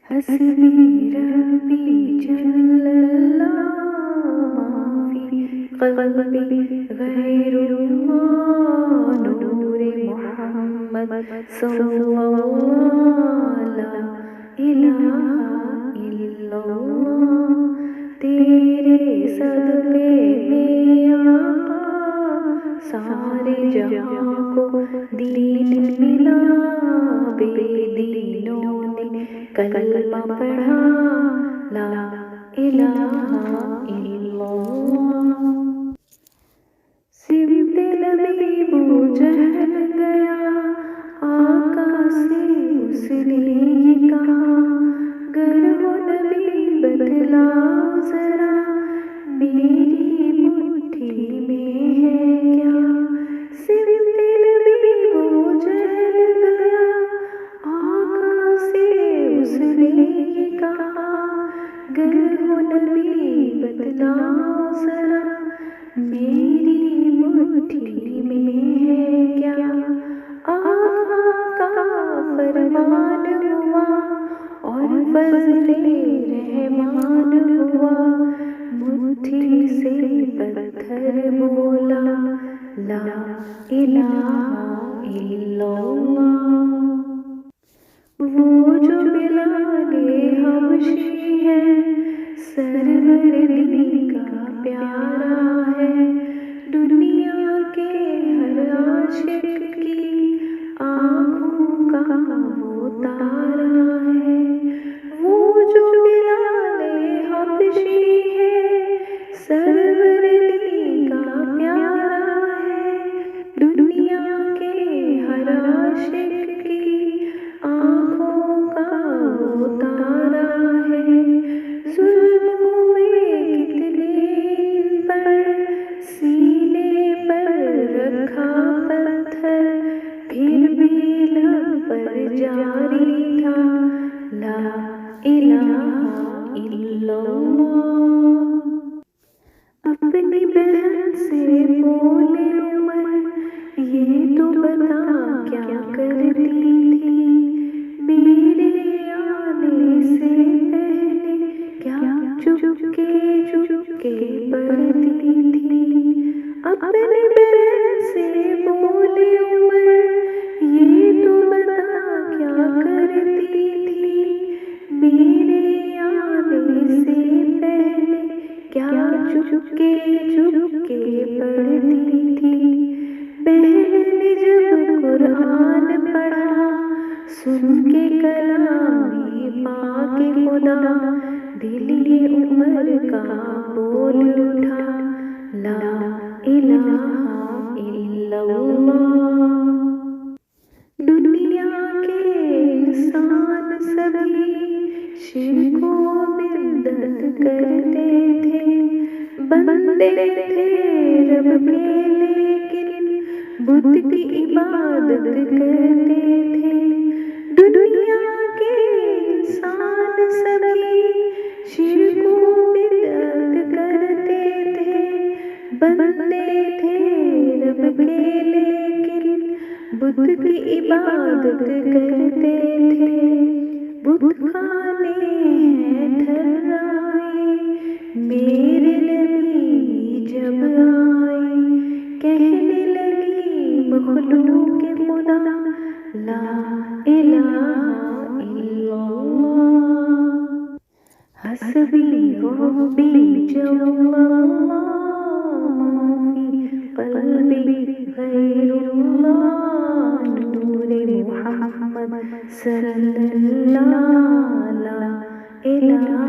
हस्बी रब्बी जल्लल्लाह माफी क़ल्बी गैरुल्लाह नूरे मोहम्मद सल्लल्लाह ला इलाहा इल्लल्लाह। तेरे सदक़े में आका सारे जहां को दीन मिला। बेदीनों ने कलमा पढ़ा ला इलाहा इल्लल्लाह। सिमते लबीबू जहल गया आका से उसने ये कहा, गर हो नबी बतलाओ जरा मेरी मुट्ठी में है क्या। सिमते लबीबू जहल गया आका से उसने ये कहा, गर हो नबी बतलाओ जरा मेरी मुट्ठी में है क्या। आका का फरमान हुआ और फज़ले रहमान हुआ, मुट्ठी से पत्थर बोला ला इलाहा इल्लल्लाह। वो जो बिलाले हबशी है सरवर दी का प्यारा है, दुनिया के हर आशिक की आँखों का वो तारा है। वो जो बिलाले हबशी है सरवर दी का प्यारा है, दुनिया के हर आशिक की आँखों का वो तारा है। जुल्म हुए कितने पर सीने पर रखा पत्थर, फिर भी लब पर जारी था ला इलाहा इल्लल्लाह। अपनी बहन से बोले उमर ये तो बता क्या करती थी, मेरे आने से पहले क्या चुपके चुपके पढ़ती थी। अपनी बहन से बोले उमर ये तो बता क्या करती थी, मेरे आने से पहले क्या चुपके चुपके पढ़ती थी। बहन ने जब कुरान पढ़ा सुन के कलामे पाके खुदा, दिल ये उमर का बोल उठा ला इलाहा इल्लल्लाह। दुनिया के इंसान सभी शिरको बिद्दत करते थे, बंदे थे रब के लेकिन बुत की इबादत करते थे। दुनिया के इंसान सभी शिरको बिद्दत करते थे, बंदे थे रब के लेकिन बुत की इबादत करते थे। बुत खाने हैं ठहराए मेरे नबी जब आए, कहने लगी मखलूक खुदा ला इलाहा इल्लल्लाह। हस्बी रब्बी जल्लल्लाह माफी क़ल्बी गैरुल्लाह नूरे मोहम्मद सल्लल्लाह ला इलाहा